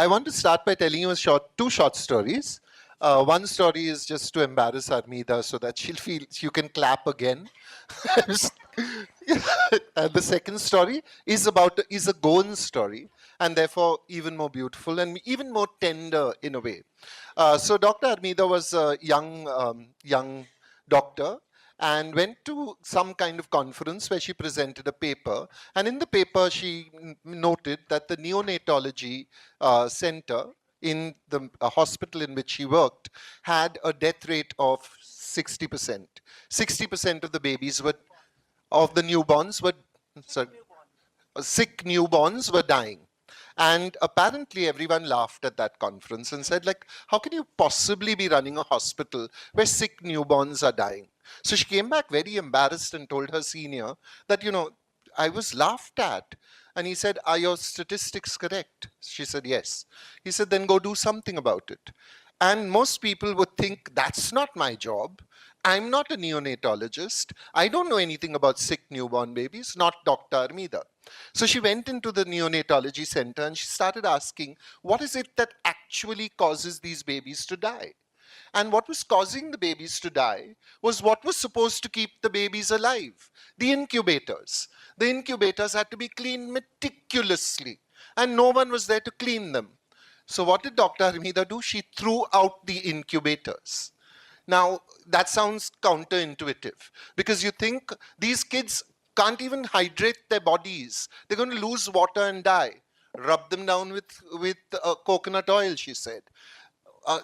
I want to start by telling you two short stories. One story is just to embarrass Armida so that she'll feel you can clap again. And the second story is a Goan story, and therefore even more beautiful and even more tender in a way. So Dr. Armida was a young doctor and went to some kind of conference where she presented a paper. And in the paper, she noted that the neonatology center in the hospital in which she worked had a death rate of 60%. 60% of the babies were, of the newborns were, sorry, sick newborns were dying. And apparently everyone laughed at that conference and said, like, how can you possibly be running a hospital where sick newborns are dying? So she came back very embarrassed and told her senior that, I was laughed at. And he said, are your statistics correct? She said, yes. He said, then go do something about it. And most people would think, that's not my job. I'm not a neonatologist. I don't know anything about sick newborn babies, not Dr. Armida. So she went into the neonatology center and she started asking, what is it that actually causes these babies to die? And what was causing the babies to die was what was supposed to keep the babies alive, the incubators. The incubators had to be cleaned meticulously, and no one was there to clean them. So what did Dr. Armida do? She threw out the incubators. Now, that sounds counterintuitive, because you think these kids can't even hydrate their bodies. They're going to lose water and die. Rub them down with coconut oil, she said.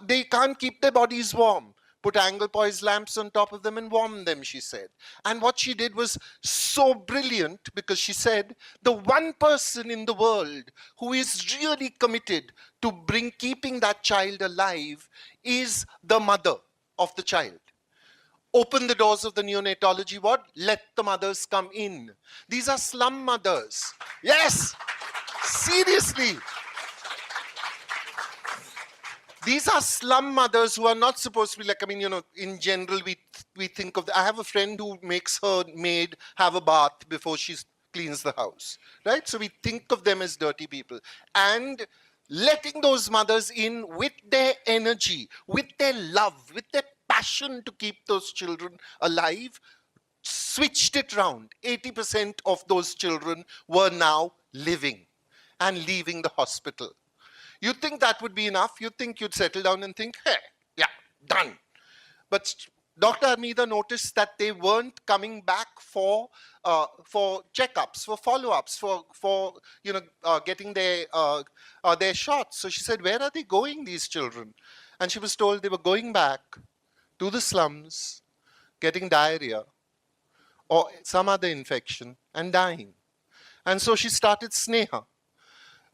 They can't keep their bodies warm. Put angle poise lamps on top of them and warm them, she said. And what she did was so brilliant, because she said, the one person in the world who is really committed to keeping that child alive is the mother of the child. Open the doors of the neonatology ward, let the mothers come in. These are slum mothers. Yes, seriously. These are slum mothers who are not supposed to be like, in general, we think of, I have a friend who makes her maid have a bath before she cleans the house, right? So we think of them as dirty people. And letting those mothers in with their energy, with their love, with their passion to keep those children alive, switched it round. 80% of those children were now living and leaving the hospital. You'd think that would be enough. You'd think you'd settle down and think, hey, yeah, done. But Dr. Armida noticed that they weren't coming back for checkups, for follow-ups, for getting their shots. So she said, where are they going, these children? And she was told they were going back to the slums, getting diarrhea or some other infection and dying. And so she started Sneha,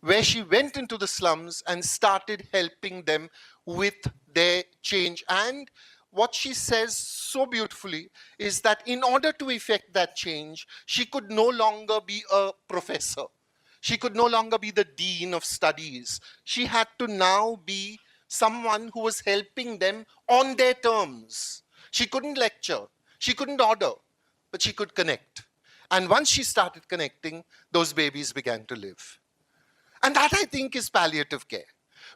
where she went into the slums and started helping them with their change. And what she says so beautifully is that in order to effect that change, she could no longer be a professor. She could no longer be the dean of studies. She had to now be someone who was helping them on their terms. She couldn't lecture. She couldn't order, but she could connect. And once she started connecting, those babies began to live. And that, I think, is palliative care,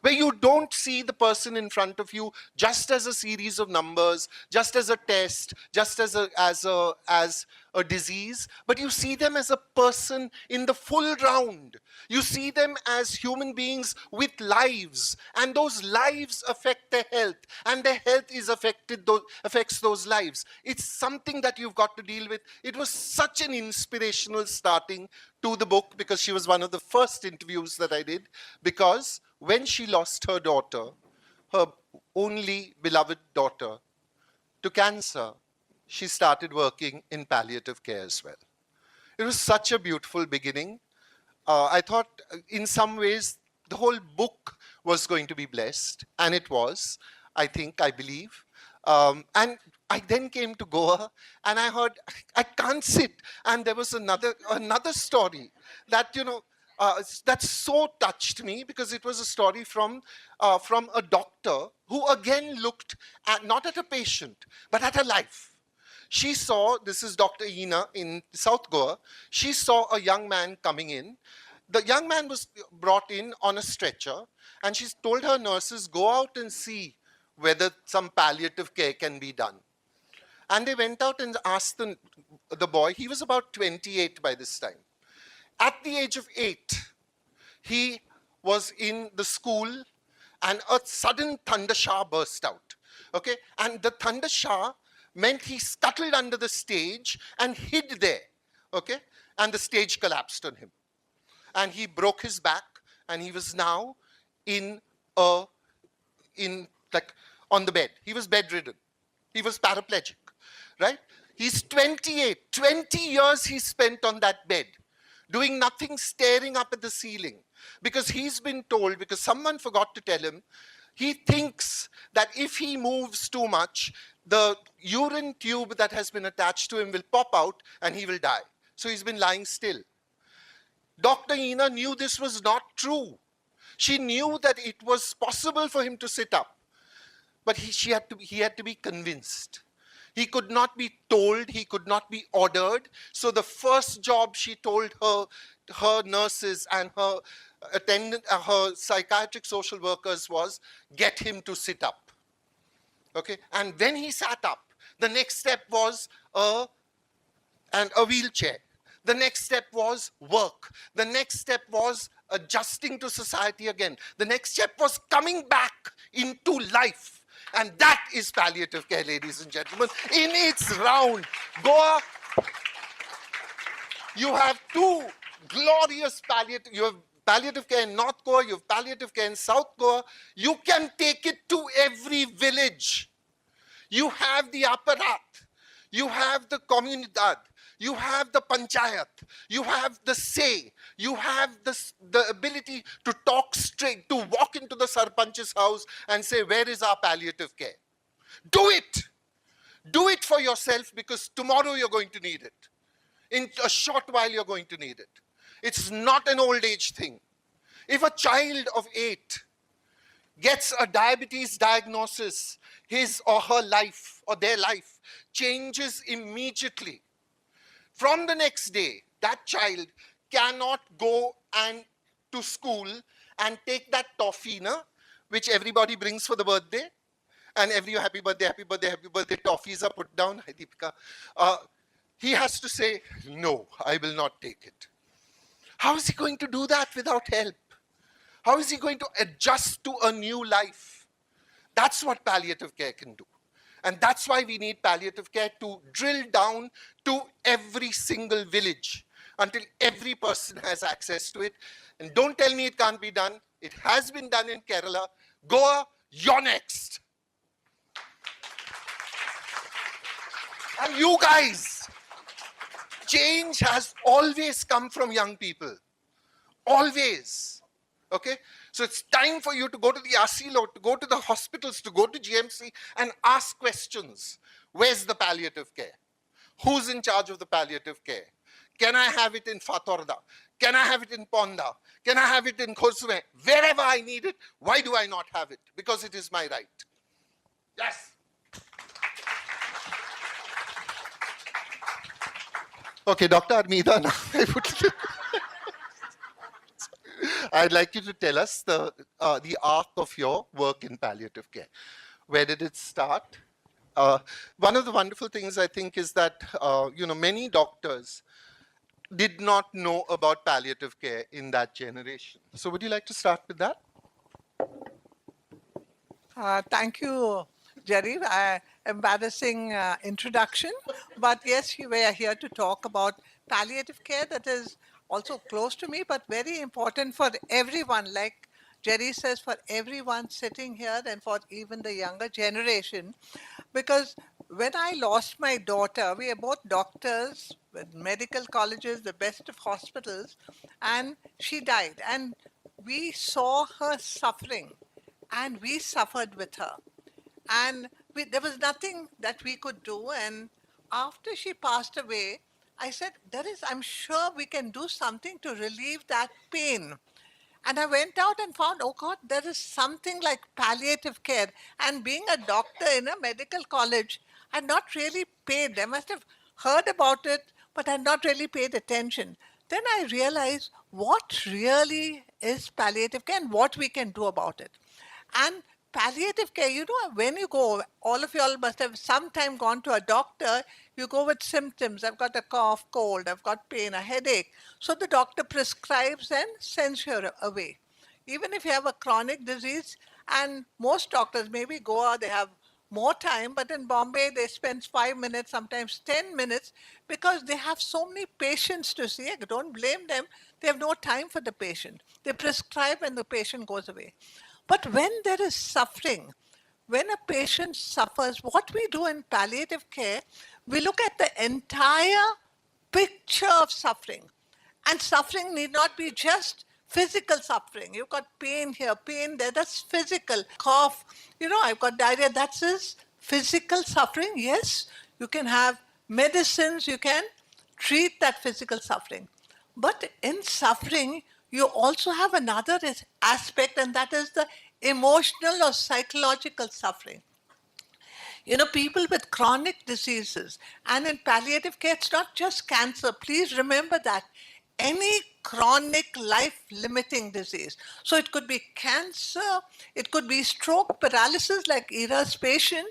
where you don't see the person in front of you just as a series of numbers, just as a test, just as a disease, but you see them as a person in the full round. You see them as human beings with lives, and those lives affect their health, and their health is affects those lives. It's something that you've got to deal with. It was such an inspirational starting to the book, because she was one of the first interviews that I did, because when she lost her daughter, her only beloved daughter, to cancer, she started working in palliative care as well. It was such a beautiful beginning. I thought in some ways the whole book was going to be blessed, and it was, I believe. And I then came to Goa, and I heard, I can't sit. And there was another story that, that so touched me, because it was a story from a doctor who again looked at, not at a patient, but at a life. She saw, this is Dr. Ina in South Goa, she saw a young man coming in. The young man was brought in on a stretcher, and she told her nurses, go out and see whether some palliative care can be done. And they went out and asked the boy, he was about 28 by this time. At the age of 8, he was in the school and a sudden thunder shower burst out. Okay? And the thunder shower meant he scuttled under the stage and hid there. Okay? And the stage collapsed on him. And he broke his back, and he was now on the bed. He was bedridden. He was paraplegic, right? He's 28. 20 years he spent on that bed, doing nothing, staring up at the ceiling, because he's been told, because someone forgot to tell him, he thinks that if he moves too much, the urine tube that has been attached to him will pop out and he will die. So he's been lying still. Dr. Ina knew this was not true. She knew that it was possible for him to sit up, but he had to be convinced. He could not be told, he could not be ordered. So the first job she told her nurses and her her psychiatric social workers was, get him to sit up. Okay, and when he sat up, the next step was a wheelchair. The next step was work. The next step was adjusting to society again. The next step was coming back into life. And that is palliative care, ladies and gentlemen, in its round. Goa, you have two glorious palliative, you have palliative care in North Goa, you have palliative care in South Goa. You can take it to every village. You have the apparat, you have the comunidad, you have the panchayat, you have the say, you have the ability to talk straight, to walk into the sarpanch's house and say, where is our palliative care? Do it. Do it for yourself, because tomorrow you're going to need it. In a short while you're going to need it. It's not an old age thing. If a child of 8 gets a diabetes diagnosis, his or her life or their life changes immediately. From the next day, that child cannot go to school and take that toffee, which everybody brings for the birthday, and every happy birthday, happy birthday, happy birthday, toffees are put down. Hi, Deepika. He has to say, no, I will not take it. How is he going to do that without help? How is he going to adjust to a new life? That's what palliative care can do. And that's why we need palliative care to drill down to every single village until every person has access to it. And don't tell me it can't be done. It has been done in Kerala. Goa, you're next. And you guys, change has always come from young people. Always. Okay? So it's time for you to go to the asilo, to go to the hospitals, to go to GMC and ask questions. Where's the palliative care? Who's in charge of the palliative care? Can I have it in Fatorda? Can I have it in Ponda? Can I have it in Khosue? Wherever I need it, why do I not have it? Because it is my right. Yes. Okay, Dr. Armida, now I'd like you to tell us the arc of your work in palliative care. Where did it start? One of the wonderful things I think is that many doctors did not know about palliative care in that generation. So would you like to start with that? Thank you, Jerry. Embarrassing introduction. But yes, we are here to talk about palliative care that is also close to me, but very important for everyone. Like Jerry says, for everyone sitting here and for even the younger generation. Because when I lost my daughter, we are both doctors with medical colleges, the best of hospitals, and she died. And we saw her suffering, and we suffered with her. And there was nothing that we could do. And after she passed away, I said, I'm sure we can do something to relieve that pain. And I went out and found, oh God, there is something like palliative care. And being a doctor in a medical college, I had not really paid. I must have heard about it, but I had not really paid attention. then I realized what really is palliative care and what we can do about it. And palliative care, when you go, all of you all must have sometime gone to a doctor, you go with symptoms. I've got a cough, cold, I've got pain, a headache. So the doctor prescribes and sends you away. Even if you have a chronic disease, and most doctors, maybe Goa, they have more time, but in Bombay, they spend 5 minutes, sometimes 10 minutes, because they have so many patients to see. I don't blame them. They have no time for the patient. They prescribe and the patient goes away. But when there is suffering, when a patient suffers, what we do in palliative care, we look at the entire picture of suffering. And suffering need not be just physical suffering. You've got pain here, pain there, that's physical. Cough, I've got diarrhea, that's his physical suffering. Yes, you can have medicines, you can treat that physical suffering. But in suffering, you also have another aspect, and that is the emotional or psychological suffering. People with chronic diseases, and in palliative care, it's not just cancer. Please remember that. Any chronic life limiting disease. So it could be cancer, it could be stroke, paralysis like Ira's patient,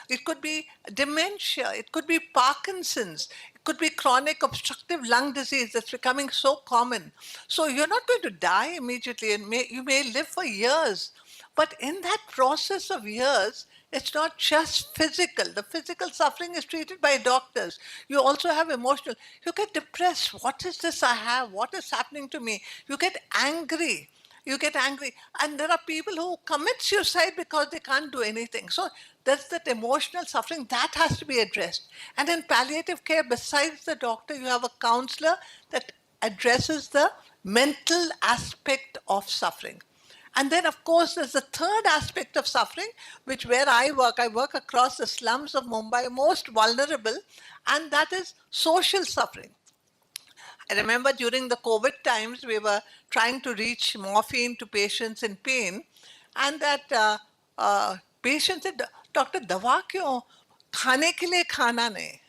it could be dementia, it could be Parkinson's, it could be chronic obstructive lung disease that's becoming so common. So you're not going to die immediately, and you may live for years. But in that process of years, it's not just physical. The physical suffering is treated by doctors. You also have emotional. You get depressed. What is this I have? What is happening to me? You get angry. You get angry. And there are people who commit suicide because they can't do anything. So that's that emotional suffering that has to be addressed. And in palliative care, besides the doctor, you have a counselor that addresses the mental aspect of suffering. And then, of course, there's the third aspect of suffering, which where I work across the slums of Mumbai, most vulnerable, and that is social suffering. I remember during the COVID times, we were trying to reach morphine to patients in pain, and that patient said, "Doctor, दवा क्यों? खाने के लिए खाना नहीं."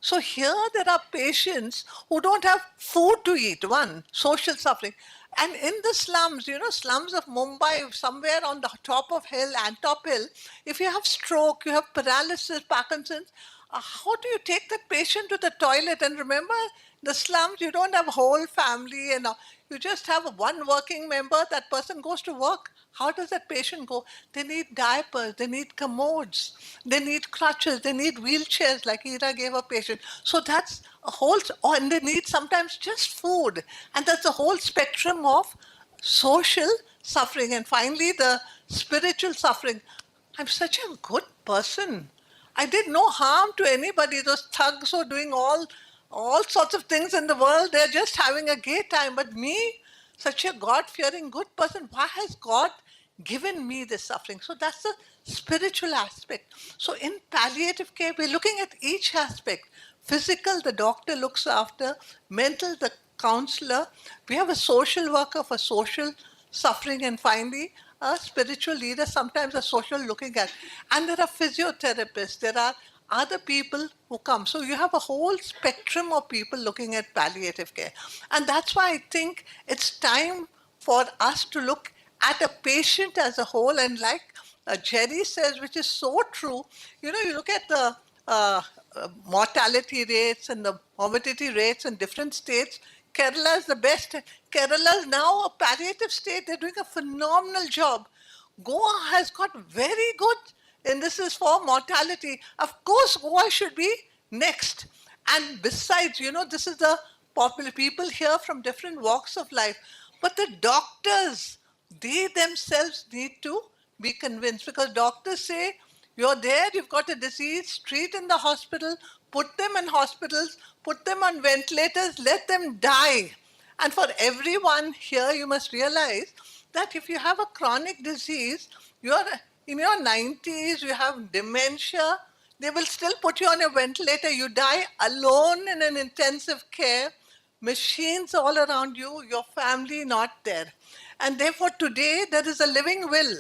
So here there are patients who don't have food to eat, one, social suffering. And in the slums, slums of Mumbai, somewhere on the top of hill and top hill, if you have stroke, you have paralysis, Parkinson's, how do you take that patient to the toilet? And remember, the slums, you don't have a whole family, and you just have one working member. That person goes to work. How does that patient go? They need diapers, they need commodes, they need crutches, they need wheelchairs like Ira gave a patient. So that's a whole, and they need sometimes just food. And that's a whole spectrum of social suffering. And finally, the spiritual suffering. I'm such a good person. I did no harm to anybody. Those thugs who are doing all sorts of things in the world, they're just having a gay time. But me, such a God-fearing good person, why has God given me this suffering? So that's the spiritual aspect. So in palliative care, we're looking at each aspect. Physical, the doctor looks after. Mental, the counselor. We have a social worker for social suffering. And finally, a spiritual leader, sometimes a social looking at. And there are physiotherapists. There are other people who come. So you have a whole spectrum of people looking at palliative care. And that's why I think it's time for us to look at a patient as a whole. And like Jerry says, which is so true, you look at the mortality rates and the morbidity rates in different states. Kerala is the best. Kerala is now a palliative state. They're doing a phenomenal job. Goa has got very good, and this is for mortality. Of course, Goa should be next. And besides, this is the popular people here from different walks of life. But the doctors, they themselves need to be convinced, because doctors say, you're there, you've got a disease, treat in the hospital, put them in hospitals, put them on ventilators, let them die. And for everyone here, you must realize that if you have a chronic disease, you're in your 90s, you have dementia, they will still put you on a ventilator. You die alone in an intensive care, machines all around you, your family not there. And therefore today there is a living will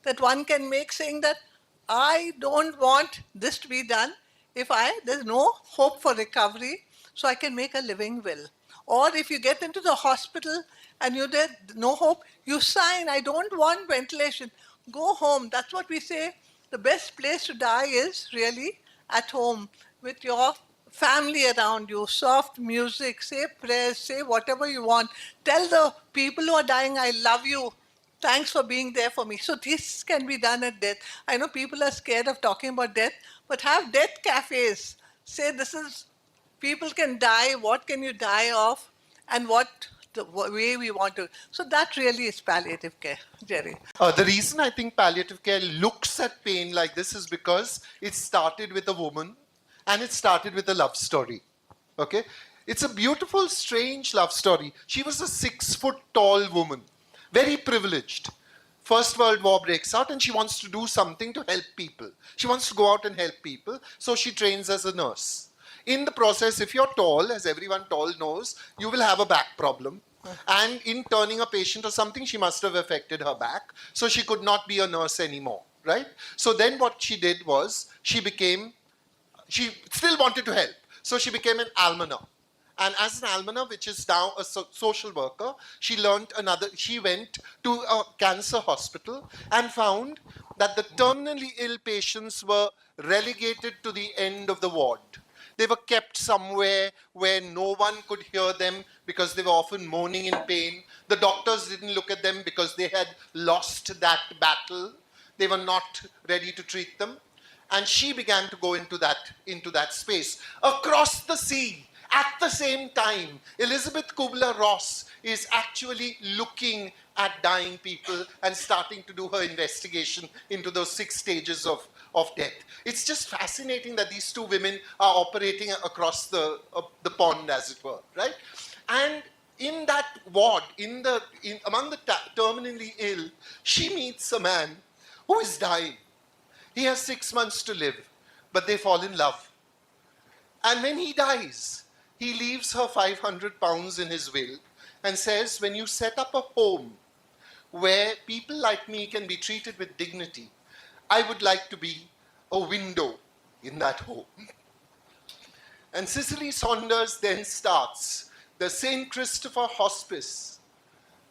that one can make, saying that I don't want this to be done. There's no hope for recovery, so I can make a living will. Or if you get into the hospital and you're there, no hope, you sign, I don't want ventilation. Go home. That's what we say. The best place to die is really at home with your family around you, soft music, say prayers, say whatever you want. Tell the people who are dying, I love you. Thanks for being there for me. So this can be done at death. I know people are scared of talking about death, but have death cafes. Say this is, people can die, what can you die of, and what the way we want to. So that really is palliative care, Jerry. The reason I think palliative care looks at pain like this is because it started with a woman and it started with a love story. Okay? It's a beautiful, strange love story. She was a 6 foot tall woman, very privileged. First World War breaks out and she wants to do something to help people. She wants to go out and help people, so she trains as a nurse. In the process, if you're tall, as everyone tall knows, you will have a back problem. And in turning a patient or something, she must have affected her back. So she could not be a nurse anymore, right? So then what she did was, she still wanted to help. So she became an almoner. And as an almoner, which is now a social worker, she went to a cancer hospital and found that the terminally ill patients were relegated to the end of the ward. They were kept somewhere where no one could hear them because they were often moaning in pain. The doctors didn't look at them because they had lost that battle. They were not ready to treat them. And she began to go into that space. Across the sea, at the same time, Elizabeth Kubler-Ross is actually looking at dying people and starting to do her investigation into those 6 stages of death. It's just fascinating that these 2 women are operating across the pond, as it were, right? And in that ward, among the terminally ill, she meets a man who is dying. He has 6 months to live, but they fall in love. And when he dies, he leaves her 500 pounds in his will and says, when you set up a home where people like me can be treated with dignity, I would like to be a window in that home. And Cicely Saunders then starts the St. Christopher Hospice,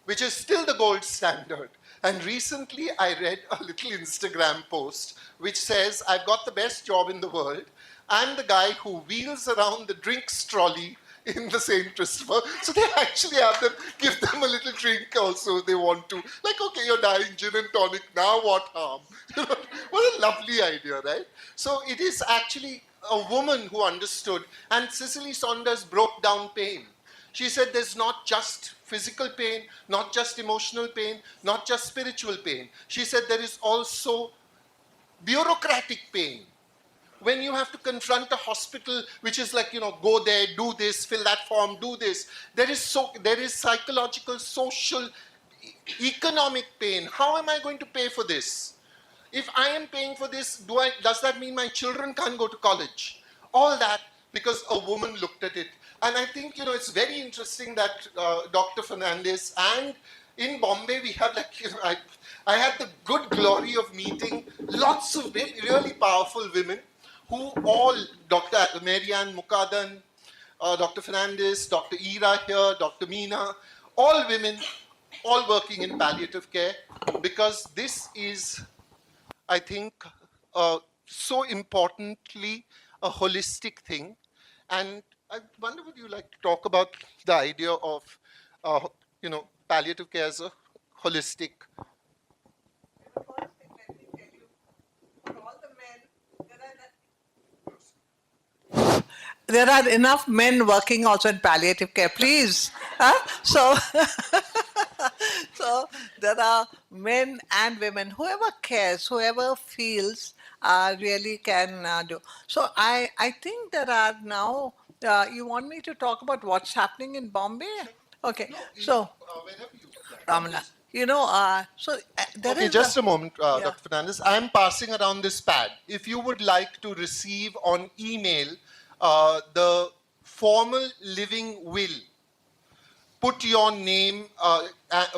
which is still the gold standard. And recently I read a little Instagram post which says, I've got the best job in the world. I'm the guy who wheels around the drinks trolley in the St. Christopher. So they actually give them a little drink also if they want to. Like, okay, you're dying, gin and tonic, now what harm? What a lovely idea, right? So it is actually a woman who understood, and Cicely Saunders broke down pain. She said there's not just physical pain, not just emotional pain, not just spiritual pain. She said there is also bureaucratic pain. When you have to confront a hospital which is like, go there, do this, fill that form, do this. There is psychological, social, economic pain. How am I going to pay for this? If I am paying for this, does that mean my children can't go to college? All that because a woman looked at it. And I think, it's very interesting that Dr. Fernandez, and in Bombay, we have I had the good glory of meeting lots of really powerful women who all, Dr. Marianne Mukadan, Dr. Fernandez, Dr. Ira here, Dr. Meena, all women, all working in palliative care, because this is, I think, so importantly, a holistic thing. And I wonder, would you like to talk about the idea of, palliative care as a holistic? There are enough men working also in palliative care, please. So, so there are men and women, whoever cares, whoever feels, really can do. So I think there are now, you want me to talk about what's happening in Bombay? Okay, so, Ramana, there Okay, is just a moment, yeah. Dr. Fernandez. I'm passing around this pad. If you would like to receive on email the formal living will, put your name,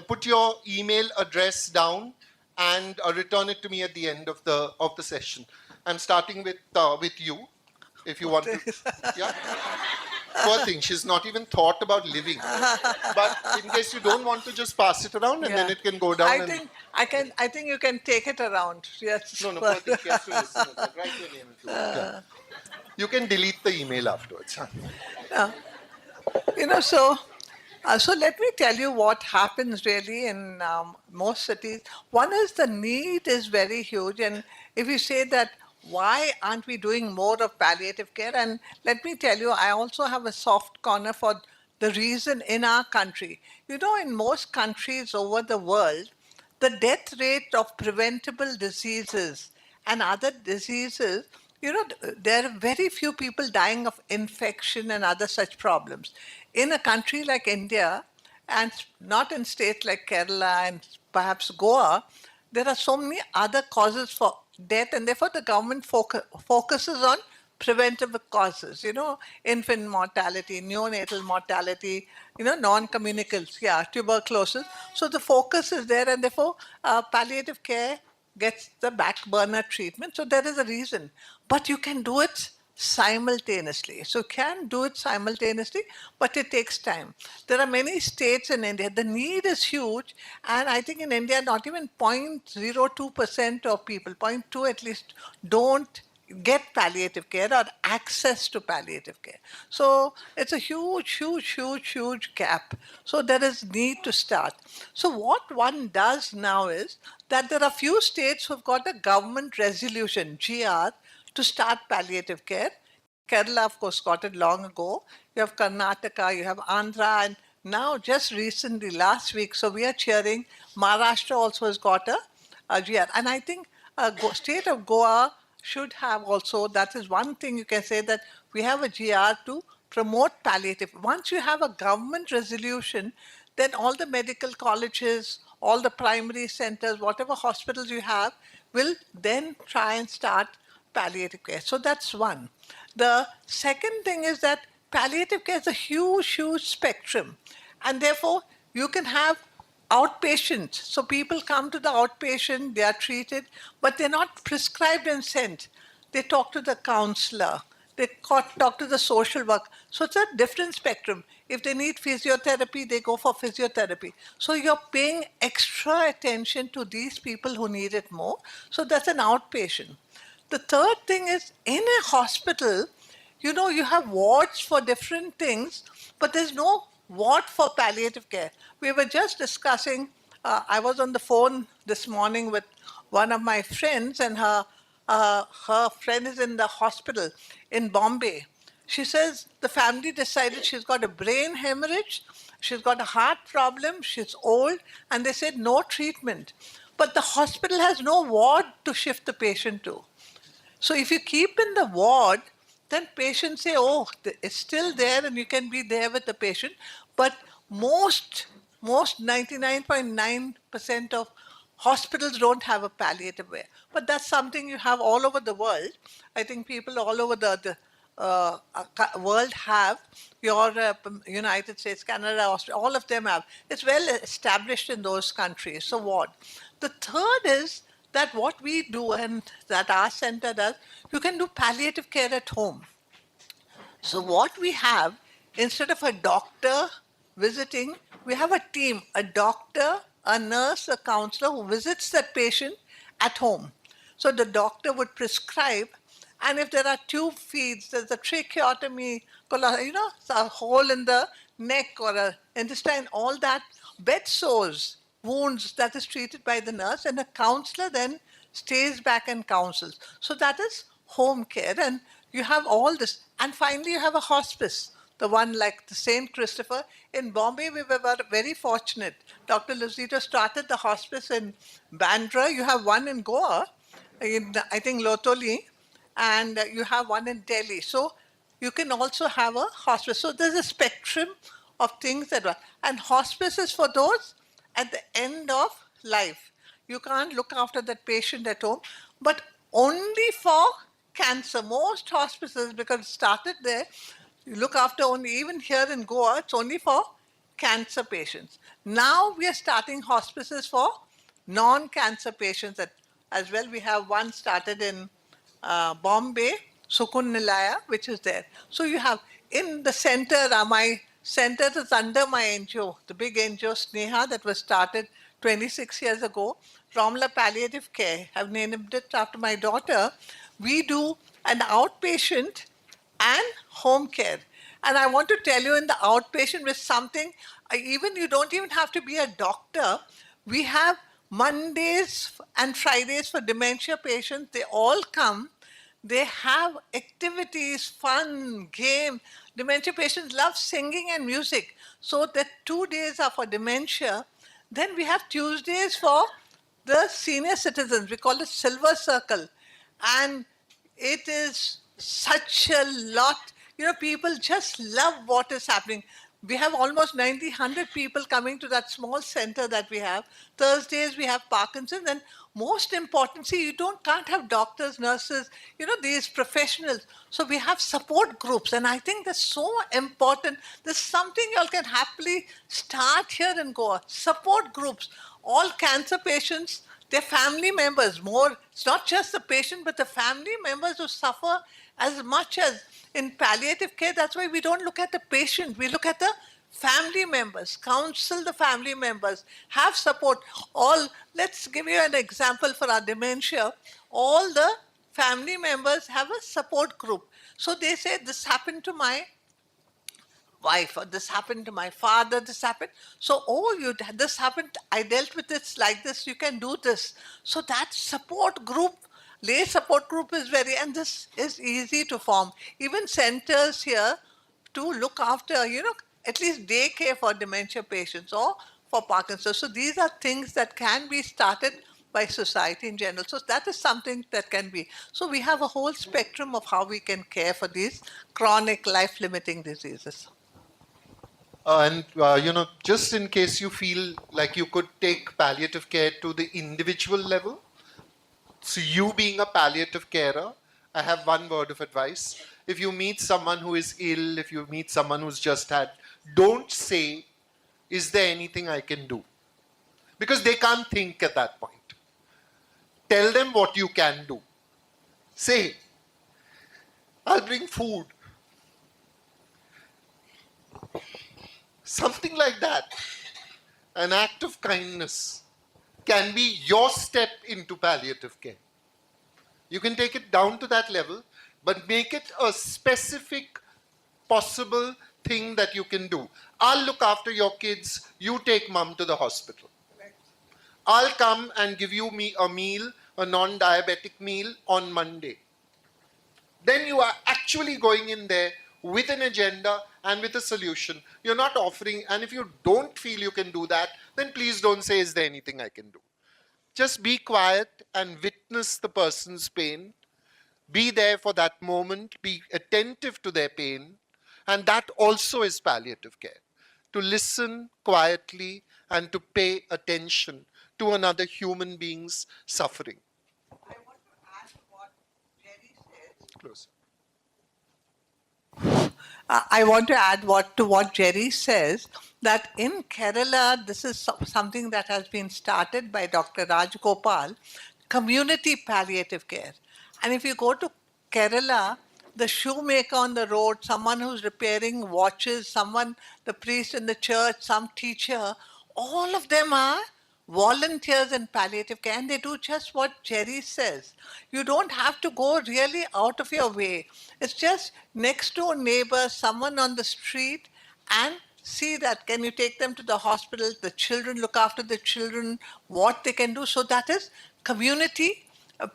put your email address down, and return it to me at the end of the session. I'm starting with you, if you want to. Yeah. Poor thing, she's not even thought about living. But in case you don't want to just pass it around, and then Yeah. it can go down. I And think I can. I think you can take it around. Yes. no, poor thing, she has to listen with that. Write your name into it. Yeah. You can delete the email afterwards. Huh? Yeah. So let me tell you what happens really in most cities. One is the need is very huge, and if you say that, why aren't we doing more of palliative care? And let me tell you, I also have a soft corner for the reason in our country. In most countries over the world, the death rate of preventable diseases and other diseases, there are very few people dying of infection and other such problems. In a country like India, and not in states like Kerala and perhaps Goa, there are so many other causes for death, and therefore the government focuses on preventable causes, infant mortality, neonatal mortality, non-communicals, yeah, tuberculosis. So the focus is there, and therefore palliative care gets the back burner treatment. So there is a reason. But you can do it simultaneously. So you can do it simultaneously, but it takes time. There are many states in India. The need is huge. And I think in India, not even 0.02% of people, zero point 0.2 at least, don't get palliative care or access to palliative care. So it's a huge gap. So there is need to start. So what one does now is that there are few states who've got a government resolution, GR, to start palliative care. Kerala, of course, got it long ago. You have Karnataka, you have Andhra, and now just recently, last week, so we are cheering, Maharashtra also has got a GR. And I think state of Goa should have also, that is one thing you can say, that we have a GR to promote palliative. Once you have a government resolution, then all the medical colleges, all the primary centers, whatever hospitals you have, will then try and start palliative care. So that's one. The second thing is that palliative care is a huge spectrum. And therefore, you can have outpatients. So people come to the outpatient, they are treated, but they're not prescribed and sent. They talk to the counselor. They talk to the social work. So it's a different spectrum. If they need physiotherapy, they go for physiotherapy. So you're paying extra attention to these people who need it more. So that's an outpatient. The third thing is, in a hospital, you have wards for different things, but there's no ward for palliative care. We were just discussing, I was on the phone this morning with one of my friends, and her friend is in the hospital in Bombay. She says the family decided she's got a brain hemorrhage, she's got a heart problem, she's old, and they said no treatment. But the hospital has no ward to shift the patient to. So if you keep in the ward, then patients say, oh, it's still there and you can be there with the patient. But most 99.9% of hospitals don't have a palliative care. But that's something you have all over the world. I think people all over the world have. United States, Canada, Australia, all of them have. It's well established in those countries. So what? The third is that what we do and that our center does, you can do palliative care at home. So what we have, instead of a doctor visiting, we have a team, a doctor, a nurse, a counselor who visits that patient at home. So the doctor would prescribe, and if there are tube feeds, there's a tracheotomy, a hole in the neck or a intestine, all that, bed sores, wounds, that is treated by the nurse, and a counselor then stays back and counsels. So that is home care, and you have all this. And finally, you have a hospice, the one like the St. Christopher. In Bombay, we were very fortunate. Dr. Luzito started the hospice in Bandra. You have one in Goa, in, I think, Lotoli, and you have one in Delhi. So you can also have a hospice. So there's a spectrum of things that are, and hospice is for those at the end of life. You can't look after that patient at home, but only for cancer. Most hospices, because it started there, you look after only, even here in Goa, it's only for cancer patients. Now we are starting hospices for non-cancer patients as well. We have one started in Bombay, Sukun Nilaya, which is there. So you have, in the center, my center is under my NGO, the big NGO Sneha that was started 26 years ago, Ramla Palliative Care. I've named it after my daughter. We do an outpatient and home care. And I want to tell you in the outpatient with something, even you don't even have to be a doctor. We have Mondays and Fridays for dementia patients. They all come. They have activities, fun, game. Dementia patients love singing and music. So the 2 days are for dementia. Then we have Tuesdays for the senior citizens. We call it Silver Circle. And it is such a lot. People just love what is happening. We have almost 90, 100 people coming to that small center that we have. Thursdays we have Parkinson's, and most important, see, can't have doctors, nurses, these professionals. So we have support groups, and I think that's so important. There's something you all can happily start here in Goa. Support groups. All cancer patients, their family members, more, it's not just the patient, but the family members who suffer as much as in palliative care. That's why we don't look at the patient, we look at the family members, counsel the family members, have support. Let's give you an example for our dementia. All the family members have a support group. So they say, this happened to my wife, or this happened to my father, this happened. So, this happened, I dealt with this like this, you can do this. So that support group, lay support group is and this is easy to form. Even centers here to look after, at least daycare for dementia patients or for Parkinson's. So these are things that can be started by society in general. So that is something that can be. So we have a whole spectrum of how we can care for these chronic life-limiting diseases. Just in case you feel like you could take palliative care to the individual level, so you being a palliative carer, I have one word of advice. If you meet someone who is ill, if you meet someone who's just had, don't say, is there anything I can do? Because they can't think at that point. Tell them what you can do. Say, I'll bring food. Something like that. An act of kindness can be your step into palliative care. You can take it down to that level, but make it a specific, possible thing that you can do. I'll look after your kids, you take mom to the hospital. I'll come and give you a meal, a non-diabetic meal on Monday. Then you are actually going in there with an agenda and with a solution. You're not offering, and if you don't feel you can do that, then please don't say, is there anything I can do? Just be quiet and witness the person's pain. Be there for that moment, be attentive to their pain, and that also is palliative care. To listen quietly and to pay attention to another human being's suffering. I want to add what Jerry says. Close. I want to add what Jerry says, that in Kerala, this is something that has been started by Dr. Raj Gopal, community palliative care. And if you go to Kerala, the shoemaker on the road, someone who's repairing watches, the priest in the church, some teacher, all of them are volunteers in palliative care, and they do just what Jerry says. You don't have to go really out of your way. It's just next door neighbor, someone on the street, and see that. Can you take them to the hospital? The children, look after the children, what they can do. So that is community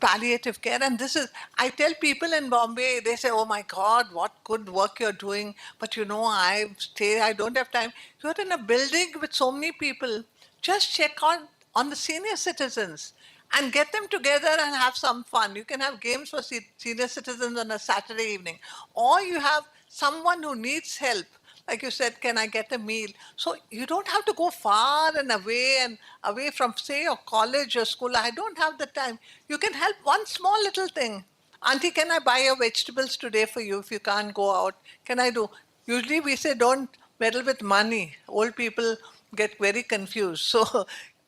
palliative care. And this is, I tell people in Bombay, they say, oh my God, what good work you're doing. But I don't have time. You're in a building with so many people. Just check on the senior citizens and get them together and have some fun. You can have games for senior citizens on a Saturday evening. Or you have someone who needs help. Like you said, can I get a meal? So you don't have to go far and away from, say, your college or school. I don't have the time. You can help one small little thing. Auntie, can I buy your vegetables today for you if you can't go out? Can I do? Usually we say don't meddle with money. Old people get very confused. So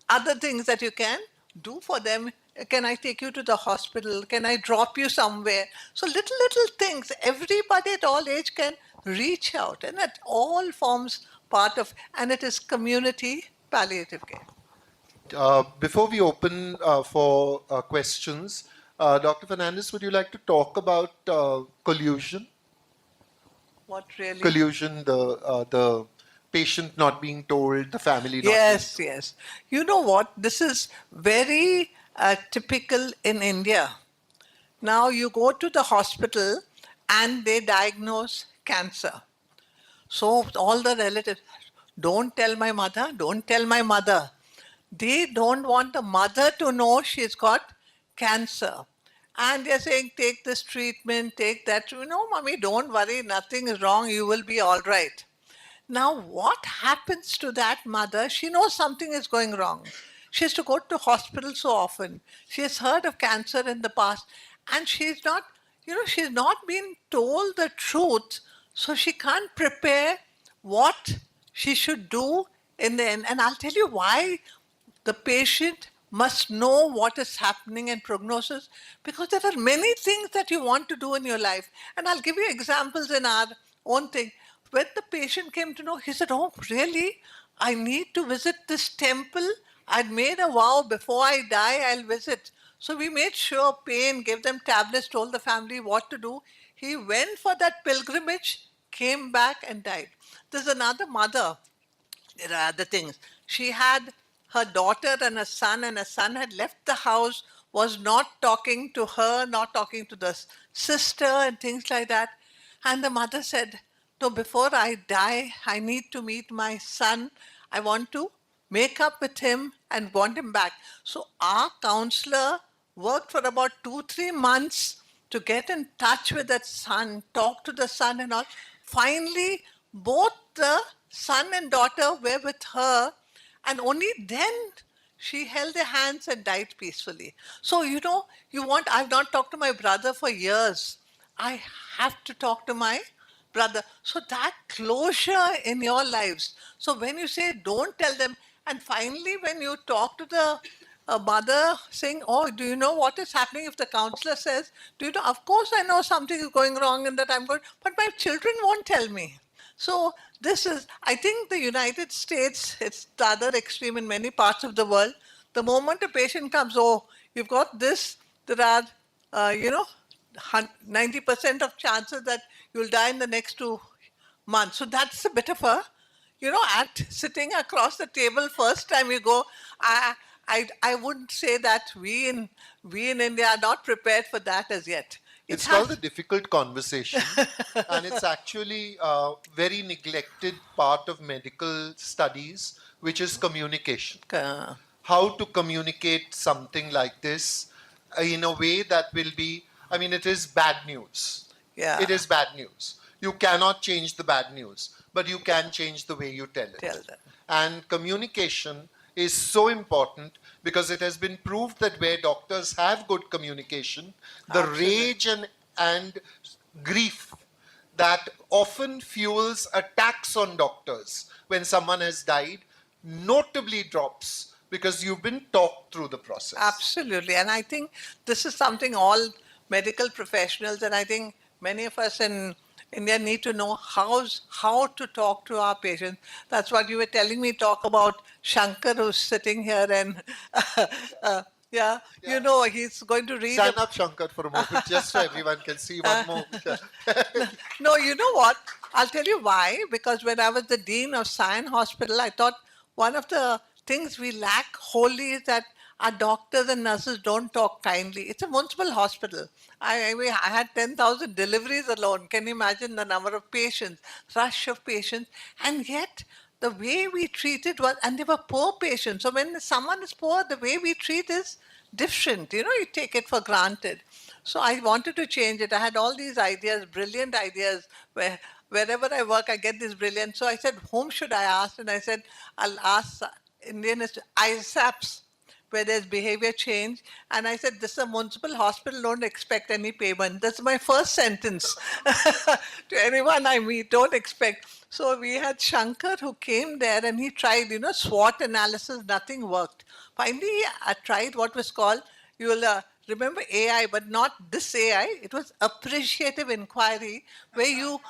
other things that you can do for them Can I take you to the hospital? Can I drop you somewhere? So little things. Everybody at all age can reach out, and it all forms part of, and it is community palliative care. Before we open for questions, Dr. Fernandez, would you like to talk about collusion? What really? Collusion, the patient not being told, the family not Yes, being yes. You know what? This is very typical in India. Now you go to the hospital and they diagnose cancer. So all the relatives, don't tell my mother, don't tell my mother. They don't want the mother to know she's got cancer. And they're saying, take this treatment, take that. Mommy, don't worry, nothing is wrong, you will be all right. Now, what happens to that mother? She knows something is going wrong. She has to go to hospital so often. She has heard of cancer in the past, and she's not been told the truth, so she can't prepare what she should do in the end. And I'll tell you why the patient must know what is happening and prognosis, because there are many things that you want to do in your life. And I'll give you examples in our own thing. When the patient came to know, he said, oh, really? I need to visit this temple. I'd made a vow before I die, I'll visit. So we made sure, pain, gave them tablets, told the family what to do. He went for that pilgrimage, came back and died. There's another mother. There are other things. She had her daughter and a son had left the house, was not talking to her, not talking to the sister, and things like that. And the mother said, no, before I die, I need to meet my son. I want to make up with him and want him back. So our counselor worked for about 2-3 months to get in touch with that son, talk to the son and all. Finally, both the son and daughter were with her, and only then she held their hands and died peacefully. So, I've not talked to my brother for years. I have to talk to my brother. So that closure in your lives. So when you say don't tell them, and finally when you talk to the mother saying, oh, do you know what is happening? If the counselor says, do you know, of course I know something is going wrong and that I'm good, but my children won't tell me. So this is, I think the United States, it's the other extreme in many parts of the world. The moment a patient comes, oh, you've got this, there are, 90% of chances that you'll die in the next 2 months. So that's a bit of a, at sitting across the table first time you go, I wouldn't say that we in India are not prepared for that as yet. It's called a difficult conversation, and it's actually a very neglected part of medical studies, which is communication. How to communicate something like this in a way that will be, it is bad news. Yeah. It is bad news. You cannot change the bad news, but you can change the way you tell it. Tell them. And communication is so important because it has been proved that where doctors have good communication, the Absolutely. rage and grief that often fuels attacks on doctors when someone has died notably drops because you've been talked through the process. Absolutely. And I think this is something all medical professionals, and I think many of us in India need to know how to talk to our patients. That's what you were telling me, talk about Shankar, who's sitting here, and he's going to read. Stand up, Shankar, for a moment, just so everyone can see one more. No, you know what? I'll tell you why. Because when I was the dean of Sion Hospital, I thought one of the things we lack wholly is that our doctors and nurses don't talk kindly. It's a municipal hospital. I had 10,000 deliveries alone. Can you imagine the number of patients, rush of patients? And yet, the way we treated was, and they were poor patients. So when someone is poor, the way we treat is different. You take it for granted. So I wanted to change it. I had all these ideas, brilliant ideas, wherever I work, I get this brilliant. So I said, whom should I ask? And I said, I'll ask Indian ISAPs, where there's behavior change. And I said, this is a municipal hospital, don't expect any payment. That's my first sentence to anyone I meet, don't expect. So we had Shankar who came there and he tried, SWOT analysis, nothing worked. Finally, I tried what was called, you will remember AI, but not this AI. It was appreciative inquiry, where you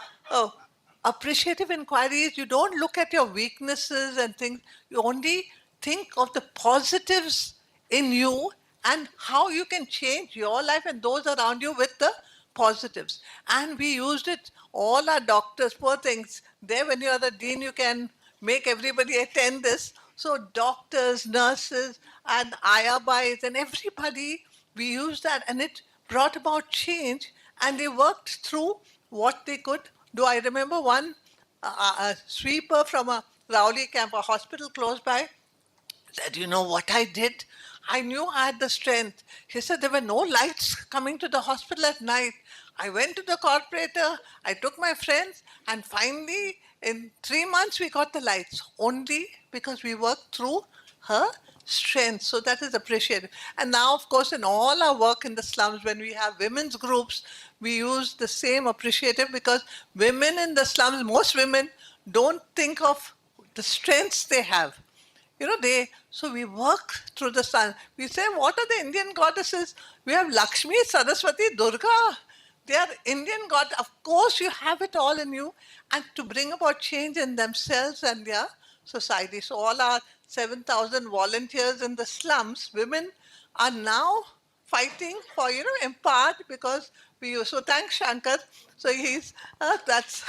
appreciative inquiry is you don't look at your weaknesses and things. You only think of the positives in you and how you can change your life and those around you with the positives. And we used it, all our doctors, poor things. There, when you're the dean, you can make everybody attend this. So doctors, nurses, and ayabais and everybody, we used that, and it brought about change, and they worked through what they could do. I remember one a sweeper from a Rowley camp, a hospital close by, said, you know what I did? I knew I had the strength. She said there were no lights coming to the hospital at night. I went to the corporator, I took my friends, and finally, in 3 months, we got the lights, only because we worked through her strength. So that is appreciated. And now, of course, in all our work in the slums, when we have women's groups, we use the same appreciative, because women in the slums, most women don't think of the strengths they have. You know, so we work through the sun. We say, what are the Indian goddesses? We have Lakshmi, Saraswati, Durga. They are Indian god. Of course, you have it all in you, and to bring about change in themselves and their society. So all our 7,000 volunteers in the slums, women, are now fighting for, empowered, because we use. So thanks, Shankar. So that's